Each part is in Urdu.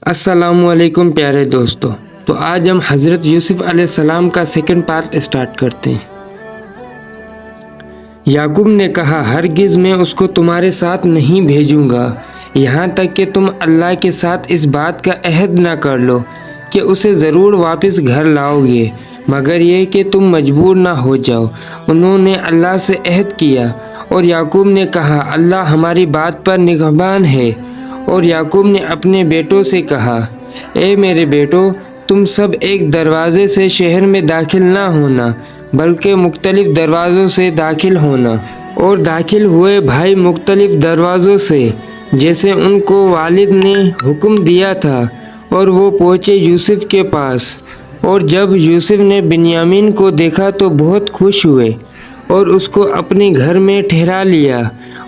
السلام علیکم پیارے دوستو، تو آج ہم حضرت یوسف علیہ السلام کا سیکنڈ پارٹ اسٹارٹ کرتے ہیں۔ یعقوب نے کہا، ہرگز میں اس کو تمہارے ساتھ نہیں بھیجوں گا یہاں تک کہ تم اللہ کے ساتھ اس بات کا عہد نہ کر لو کہ اسے ضرور واپس گھر لاؤ گے، مگر یہ کہ تم مجبور نہ ہو جاؤ۔ انہوں نے اللہ سے عہد کیا اور یعقوب نے کہا، اللہ ہماری بات پر نگہبان ہے۔ اور یعقوب نے اپنے بیٹوں سے کہا، اے میرے بیٹو، تم سب ایک دروازے سے شہر میں داخل نہ ہونا بلکہ مختلف دروازوں سے داخل ہونا۔ اور داخل ہوئے بھائی مختلف دروازوں سے، جیسے ان کو والد نے حکم دیا تھا، اور وہ پہنچے یوسف کے پاس۔ اور جب یوسف نے بنیامین کو دیکھا تو بہت خوش ہوئے اور اس کو اپنے گھر میں ٹھہرا لیا۔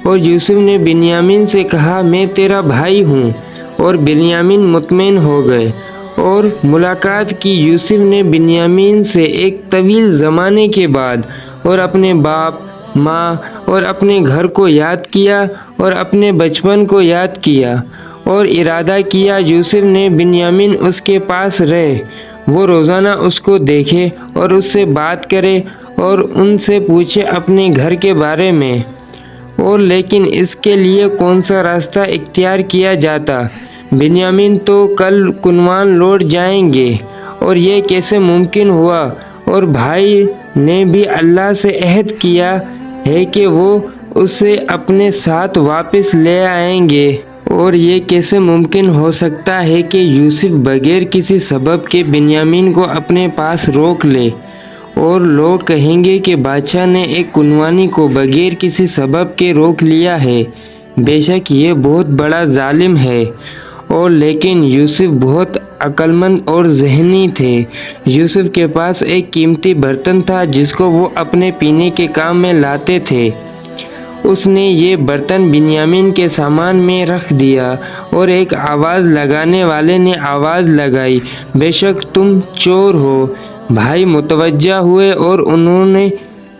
اور یوسف نے بنیامین سے کہا، میں تیرا بھائی ہوں۔ اور بنیامین مطمئن ہو گئے اور ملاقات کی۔ یوسف نے بنیامین سے ایک طویل زمانے کے بعد اور اپنے باپ، ماں اور اپنے گھر کو یاد کیا اور اپنے بچپن کو یاد کیا، اور ارادہ کیا یوسف نے بنیامین اس کے پاس رہے، وہ روزانہ اس کو دیکھے اور اس سے بات کرے اور ان سے پوچھے اپنے گھر کے بارے میں۔ اور لیکن اس کے لیے کون سا راستہ اختیار کیا جاتا؟ بنیامین تو کل کنعان لوٹ جائیں گے، اور یہ کیسے ممکن ہوا؟ اور بھائی نے بھی اللہ سے عہد کیا ہے کہ وہ اسے اپنے ساتھ واپس لے آئیں گے۔ اور یہ کیسے ممکن ہو سکتا ہے کہ یوسف بغیر کسی سبب کے بنیامین کو اپنے پاس روک لے؟ اور لوگ کہیں گے کہ بادشاہ نے ایک کنوانی کو بغیر کسی سبب کے روک لیا ہے۔ بے شک یہ بہت بڑا ظالم ہے۔ اور لیکن یوسف بہت عقل مند اور ذہنی تھے۔ یوسف کے پاس ایک قیمتی برتن تھا جس کو وہ اپنے پینے کے کام میں لاتے تھے۔ اس نے یہ برتن بنیامین کے سامان میں رکھ دیا، اور ایک آواز لگانے والے نے آواز لگائی، بے شک تم چور ہو۔ بھائی متوجہ ہوئے اور انہوں نے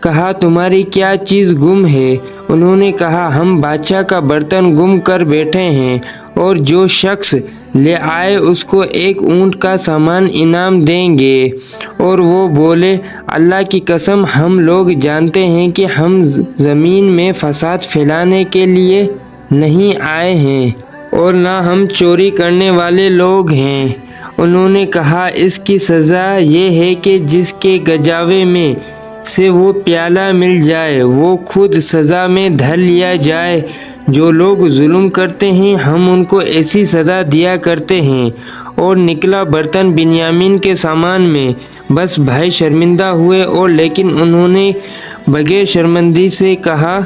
کہا، تمہاری کیا چیز گم ہے؟ انہوں نے کہا، ہم بادشاہ کا برتن گم کر بیٹھے ہیں، اور جو شخص لے آئے اس کو ایک اونٹ کا سامان انعام دیں گے۔ اور وہ بولے، اللہ کی قسم، ہم لوگ جانتے ہیں کہ ہم زمین میں فساد پھیلانے کے لیے نہیں آئے ہیں، اور نہ ہم چوری کرنے والے لوگ ہیں۔ انہوں نے کہا، اس کی سزا یہ ہے کہ جس کے گجاوے میں سے وہ پیالہ مل جائے وہ خود سزا میں دھر لیا جائے۔ جو لوگ ظلم کرتے ہیں ہم ان کو ایسی سزا دیا کرتے ہیں۔ اور نکلا برتن بنیامین کے سامان میں۔ بس بھائی شرمندہ ہوئے، اور لیکن انہوں نے بغیر شرمندگی سے کہا،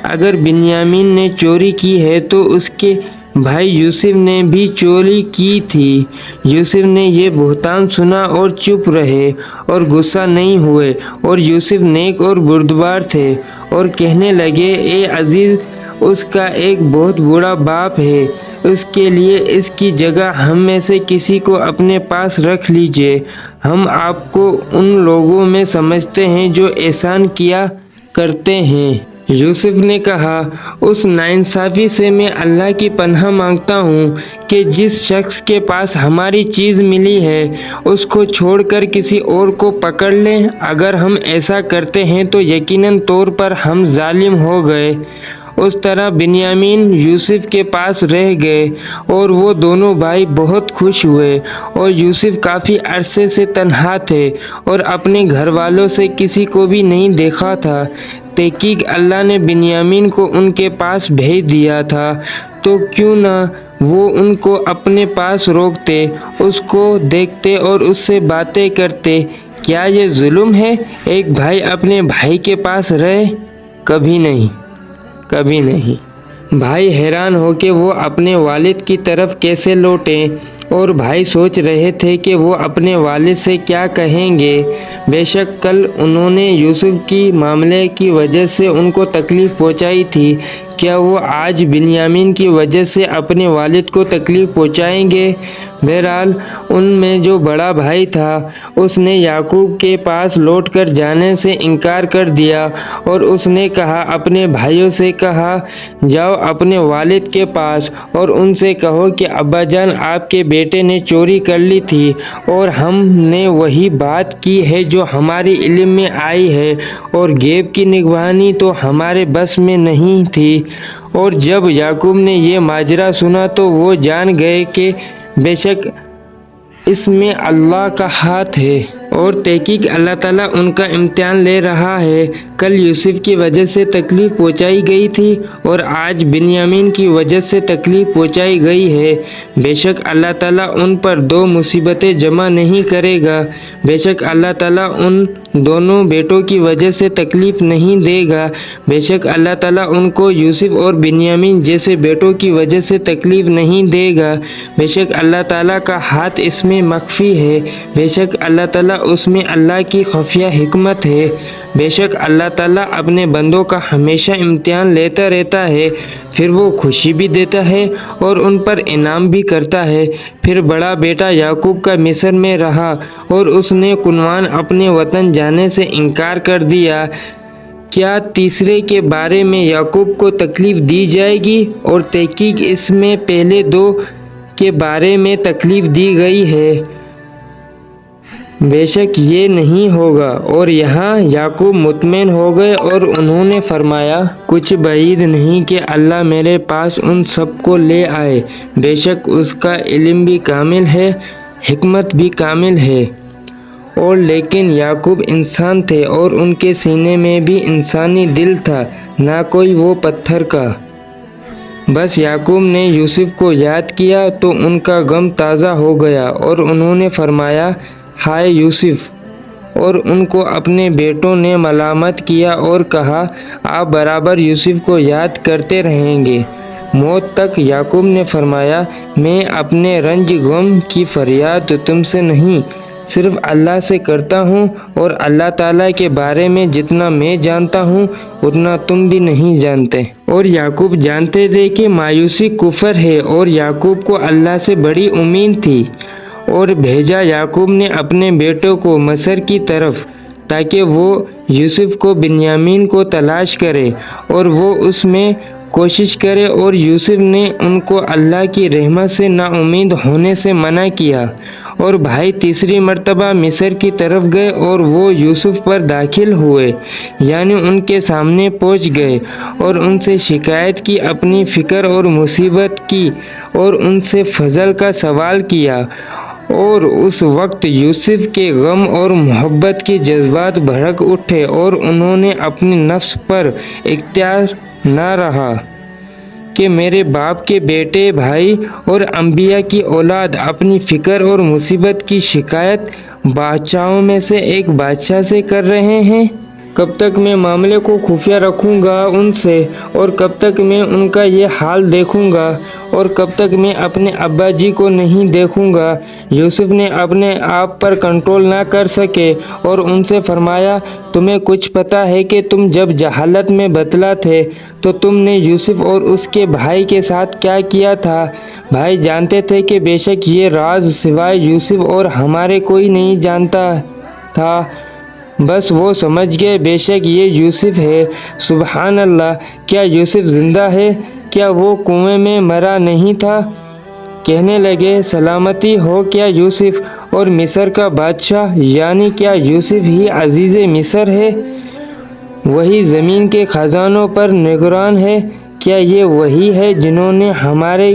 اگر بنیامین نے چوری کی ہے تو اس کے بھائی یوسف نے بھی چوری کی تھی۔ یوسف نے یہ بہتان سنا اور چپ رہے اور غصہ نہیں ہوئے۔ اور یوسف نیک اور بردبار تھے اور کہنے لگے، اے عزیز، اس کا ایک بہت بڑا باپ ہے، اس کے لیے اس کی جگہ ہم میں سے کسی کو اپنے پاس رکھ لیجیے۔ ہم آپ کو ان لوگوں میں سمجھتے ہیں جو احسان کیا کرتے ہیں۔ یوسف نے کہا، اس ناانصافی سے میں اللہ کی پناہ مانگتا ہوں کہ جس شخص کے پاس ہماری چیز ملی ہے اس کو چھوڑ کر کسی اور کو پکڑ لیں۔ اگر ہم ایسا کرتے ہیں تو یقیناً طور پر ہم ظالم ہو گئے۔ اس طرح بنیامین یوسف کے پاس رہ گئے، اور وہ دونوں بھائی بہت خوش ہوئے۔ اور یوسف کافی عرصے سے تنہا تھے اور اپنے گھر والوں سے کسی کو بھی نہیں دیکھا تھا۔ تحقیق اللہ نے بنیامین کو ان کے پاس بھیج دیا تھا، تو کیوں نہ وہ ان کو اپنے پاس روکتے، اس کو دیکھتے اور اس سے باتیں کرتے۔ کیا یہ ظلم ہے ایک بھائی اپنے بھائی کے پاس رہے؟ کبھی نہیں، کبھی نہیں۔ بھائی حیران ہو کہ وہ اپنے والد کی طرف کیسے لوٹیں، اور بھائی سوچ رہے تھے کہ وہ اپنے والد سے کیا کہیں گے۔ بے شک کل انہوں نے یوسف کی معاملے کی وجہ سے ان کو تکلیف پہنچائی تھی، کیا وہ آج بنیامین کی وجہ سے اپنے والد کو تکلیف پہنچائیں گے؟ بہرحال ان میں جو بڑا بھائی تھا اس نے یعقوب کے پاس لوٹ کر جانے سے انکار کر دیا اور اس نے اپنے بھائیوں سے کہا، جاؤ اپنے والد کے پاس اور ان سے کہو کہ ابا جان آپ کے بیٹے نے چوری کر لی تھی اور ہم نے وہی بات کی ہے جو ہمارے علم میں آئی ہے اور غیب کی نگرانی تو ہمارے بس میں نہیں تھی۔ اور جب یعقوب نے یہ ماجرا سنا تو وہ جان گئے کہ بے شک اس میں اللہ کا ہاتھ ہے اور تحقیق اللہ تعالیٰ ان کا امتحان لے رہا ہے۔ کل یوسف کی وجہ سے تکلیف پہنچائی گئی تھی اور آج بنیامین کی وجہ سے تکلیف پہنچائی گئی ہے۔ بے شک اللہ تعالیٰ ان پر دو مصیبتیں جمع نہیں کرے گا۔ بے شک اللہ تعالیٰ ان دونوں بیٹوں کی وجہ سے تکلیف نہیں دے گا۔ بے شک اللہ تعالیٰ ان کو یوسف اور بنیامین جیسے بیٹوں کی وجہ سے تکلیف نہیں دے گا۔ بے شک اللہ تعالیٰ کا ہاتھ اس میں مخفی ہے۔ بے شک اللہ تعالیٰ اس میں اللہ کی خفیہ حکمت ہے۔ بے شک اللہ تعالیٰ اپنے بندوں کا ہمیشہ امتحان لیتا رہتا ہے، پھر وہ خوشی بھی دیتا ہے اور ان پر انعام بھی کرتا ہے۔ پھر بڑا بیٹا یعقوب کا مصر میں رہا اور اس نے کنعان اپنے وطن جانے سے انکار کر دیا۔ کیا تیسرے کے بارے میں یعقوب کو تکلیف دی جائے گی؟ اور تحقیق اس میں پہلے دو کے بارے میں تکلیف دی گئی ہے، بے شک یہ نہیں ہوگا۔ اور یہاں یعقوب مطمئن ہو گئے اور انہوں نے فرمایا، کچھ بعید نہیں کہ اللہ میرے پاس ان سب کو لے آئے، بے شک اس کا علم بھی کامل ہے، حکمت بھی کامل ہے۔ اور لیکن یعقوب انسان تھے اور ان کے سینے میں بھی انسانی دل تھا، نہ کوئی وہ پتھر کا۔ بس یعقوب نے یوسف کو یاد کیا تو ان کا غم تازہ ہو گیا اور انہوں نے فرمایا، ہائے یوسف! اور ان کو اپنے بیٹوں نے ملامت کیا اور کہا، آپ برابر یوسف کو یاد کرتے رہیں گے موت تک۔ یعقوب نے فرمایا، میں اپنے رنج غم کی فریاد تم سے نہیں، صرف اللہ سے کرتا ہوں، اور اللہ تعالیٰ کے بارے میں جتنا میں جانتا ہوں اتنا تم بھی نہیں جانتے۔ اور یعقوب جانتے تھے کہ مایوسی کفر ہے اور یعقوب کو اللہ سے بڑی امید تھی، اور بھیجا یعقوب نے اپنے بیٹوں کو مصر کی طرف تاکہ وہ یوسف کو بنیامین کو تلاش کرے اور وہ اس میں کوشش کرے، اور یوسف نے ان کو اللہ کی رحمت سے نا امید ہونے سے منع کیا۔ اور بھائی تیسری مرتبہ مصر کی طرف گئے اور وہ یوسف پر داخل ہوئے، یعنی ان کے سامنے پہنچ گئے اور ان سے شکایت کی، اپنی فکر اور مصیبت کی اور ان سے فضل کا سوال کیا۔ اور اس وقت یوسف کے غم اور محبت کے جذبات بھڑک اٹھے اور انہوں نے اپنے نفس پر اختیار نہ رہا کہ میرے باپ کے بیٹے، بھائی اور انبیاء کی اولاد اپنی فکر اور مصیبت کی شکایت بادشاہوں میں سے ایک بادشاہ سے کر رہے ہیں۔ کب تک میں معاملے کو خفیہ رکھوں گا ان سے، اور کب تک میں ان کا یہ حال دیکھوں گا، اور کب تک میں اپنے ابا جی کو نہیں دیکھوں گا؟ یوسف نے اپنے آپ پر کنٹرول نہ کر سکے اور ان سے فرمایا، تمہیں کچھ پتہ ہے کہ تم جب جہالت میں بتلا تھے تو تم نے یوسف اور اس کے بھائی کے ساتھ کیا کیا تھا؟ بھائی جانتے تھے کہ بے شک یہ راز سوائے یوسف اور ہمارے کوئی نہیں جانتا تھا، بس وہ سمجھ گئے بے شک یہ یوسف ہے۔ سبحان اللہ! کیا یوسف زندہ ہے؟ کیا وہ کنویں میں مرا نہیں تھا؟ کہنے لگے، سلامتی ہو کیا یوسف اور مصر کا بادشاہ، یعنی کیا یوسف ہی عزیز مصر ہے، وہی زمین کے خزانوں پر نگران ہے؟ کیا یہ وہی ہے جنہوں نے ہمارے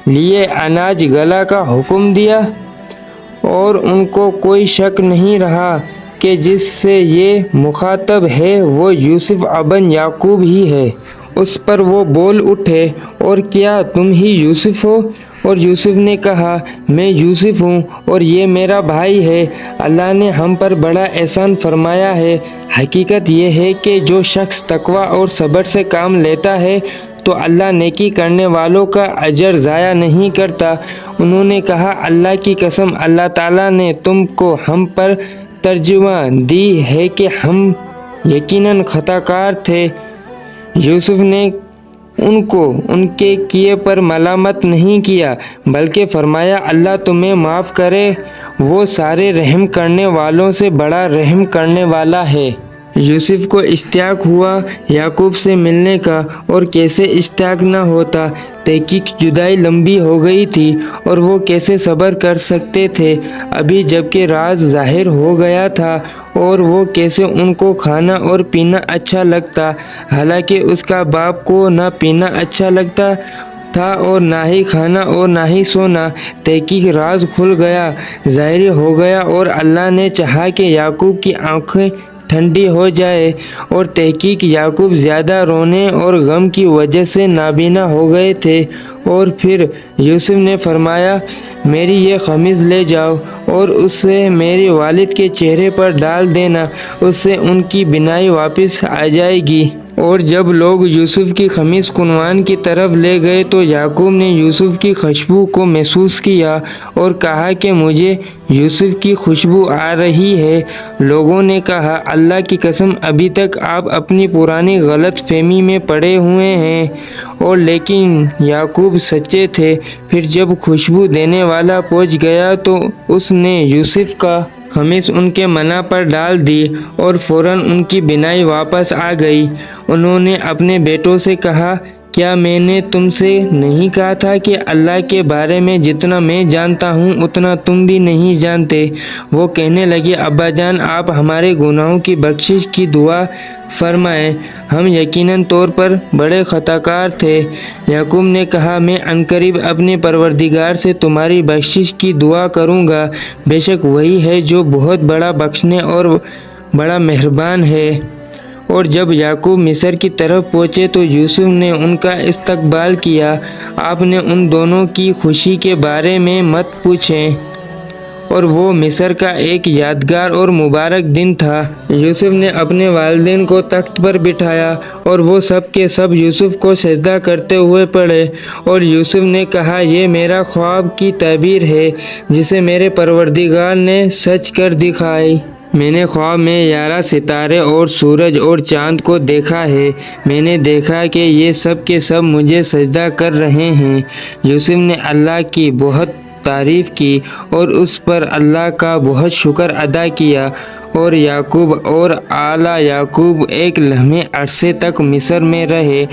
لیے اناج گلا کا حکم دیا؟ اور ان کو کوئی شک نہیں رہا کہ جس سے یہ مخاطب ہے وہ یوسف ابن یعقوب ہی ہے۔ اس پر وہ بول اٹھے، اور کیا تم ہی یوسف ہو؟ اور یوسف نے کہا، میں یوسف ہوں اور یہ میرا بھائی ہے، اللہ نے ہم پر بڑا احسان فرمایا ہے۔ حقیقت یہ ہے کہ جو شخص تقوی اور صبر سے کام لیتا ہے تو اللہ نیکی کرنے والوں کا اجر ضائع نہیں کرتا۔ انہوں نے کہا، اللہ کی قسم، اللہ تعالیٰ نے تم کو ہم پر ترجمہ دی ہے کہ ہم یقیناً خطا کار تھے۔ یوسف نے ان کو ان کے کیے پر ملامت نہیں کیا، بلکہ فرمایا اللہ تمہیں معاف کرے، وہ سارے رحم کرنے والوں سے بڑا رحم کرنے والا ہے۔ یوسف کو اشتیاق ہوا یعقوب سے ملنے کا، اور کیسے اشتیاق نہ ہوتا، تحقیق جدائی لمبی ہو گئی تھی اور وہ کیسے صبر کر سکتے تھے ابھی جبکہ راز ظاہر ہو گیا تھا، اور وہ کیسے ان کو کھانا اور پینا اچھا لگتا، حالانکہ اس کا باپ کو نہ پینا اچھا لگتا تھا اور نہ ہی کھانا اور نہ ہی سونا۔ تحقیق راز کھل گیا، ظاہر ہو گیا، اور اللہ نے چاہا کہ یعقوب کی آنکھیں ٹھنڈی ہو جائے، اور تحقیق یعقوب زیادہ رونے اور غم کی وجہ سے نابینا ہو گئے تھے۔ اور پھر یوسف نے فرمایا میری یہ قمیص لے جاؤ اور اسے میرے والد کے چہرے پر ڈال دینا، اس سے ان کی بینائی واپس آ جائے گی۔ اور جب لوگ یوسف کی قمیص کنوان کی طرف لے گئے تو یعقوب نے یوسف کی خوشبو کو محسوس کیا اور کہا کہ مجھے یوسف کی خوشبو آ رہی ہے۔ لوگوں نے کہا اللہ کی قسم ابھی تک آپ اپنی پرانی غلط فہمی میں پڑے ہوئے ہیں، اور لیکن یعقوب سچے تھے۔ پھر جب خوشبو دینے والا پہنچ گیا تو اس نے یوسف کا قمیص ان کے منہ پر ڈال دی اور فوراً ان کی بینائی واپس آ گئی۔ انہوں نے اپنے بیٹوں سے کہا کیا میں نے تم سے نہیں کہا تھا کہ اللہ کے بارے میں جتنا میں جانتا ہوں اتنا تم بھی نہیں جانتے؟ وہ کہنے لگے ابا جان آپ ہمارے گناہوں کی بخشش کی دعا فرمائیں، ہم یقیناً طور پر بڑے خطا کار تھے۔ یعقوب نے کہا میں عنقریب اپنے پروردگار سے تمہاری بخشش کی دعا کروں گا، بے شک وہی ہے جو بہت بڑا بخشنے اور بڑا مہربان ہے۔ اور جب یعقوب مصر کی طرف پہنچے تو یوسف نے ان کا استقبال کیا۔ آپ نے ان دونوں کی خوشی کے بارے میں مت پوچھیں، اور وہ مصر کا ایک یادگار اور مبارک دن تھا۔ یوسف نے اپنے والدین کو تخت پر بٹھایا اور وہ سب کے سب یوسف کو سجدہ کرتے ہوئے پڑھے، اور یوسف نے کہا یہ میرا خواب کی تعبیر ہے جسے میرے پروردگار نے سچ کر دکھائی۔ میں نے خواب میں 11 ستارے اور سورج اور چاند کو دیکھا ہے، میں نے دیکھا کہ یہ سب کے سب مجھے سجدہ کر رہے ہیں۔ یوسف نے اللہ کی بہت تعریف کی اور اس پر اللہ کا بہت شکر ادا کیا۔ اور یعقوب اور آل یعقوب ایک لمحے عرصے تک مصر میں رہے۔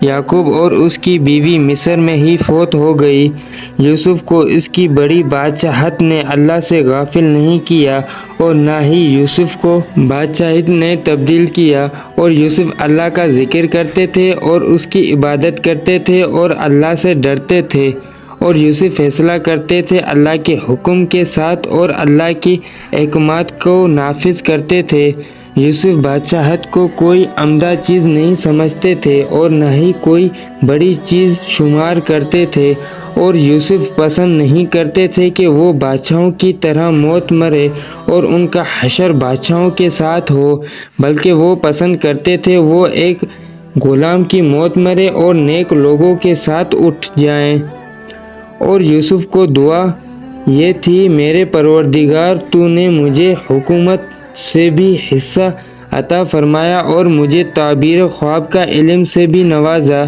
یعقوب اور اس کی بیوی مصر میں ہی فوت ہو گئی۔ یوسف کو اس کی بڑی بادشاہت نے اللہ سے غافل نہیں کیا، اور نہ ہی یوسف کو بادشاہت نے تبدیل کیا۔ اور یوسف اللہ کا ذکر کرتے تھے اور اس کی عبادت کرتے تھے اور اللہ سے ڈرتے تھے، اور یوسف فیصلہ کرتے تھے اللہ کے حکم کے ساتھ اور اللہ کی احکامات کو نافذ کرتے تھے۔ یوسف بادشاہت کو کوئی عمدہ چیز نہیں سمجھتے تھے اور نہ ہی کوئی بڑی چیز شمار کرتے تھے، اور یوسف پسند نہیں کرتے تھے کہ وہ بادشاہوں کی طرح موت مرے اور ان کا حشر بادشاہوں کے ساتھ ہو، بلکہ وہ پسند کرتے تھے وہ ایک غلام کی موت مرے اور نیک لوگوں کے ساتھ اٹھ جائیں۔ اور یوسف کو دعا یہ تھی میرے پروردگار تو نے مجھے حکومت سے بھی حصہ عطا فرمایا اور مجھے تعبیر خواب کا علم سے بھی نوازا۔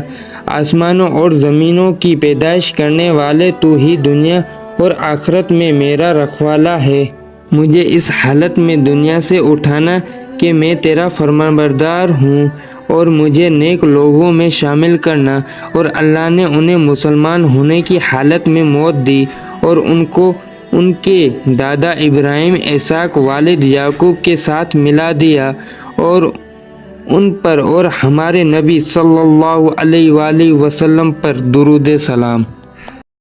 آسمانوں اور زمینوں کی پیدائش کرنے والے تو ہی دنیا اور آخرت میں میرا رکھوالا ہے۔ مجھے اس حالت میں دنیا سے اٹھانا کہ میں تیرا فرمانبردار ہوں، اور مجھے نیک لوگوں میں شامل کرنا۔ اور اللہ نے انہیں مسلمان ہونے کی حالت میں موت دی اور ان کو ان کے دادا ابراہیم، اسحاق، والد یعقوب کے ساتھ ملا دیا، اور ان پر اور ہمارے نبی صلی اللہ علیہ وآلہ وسلم پر درود سلام۔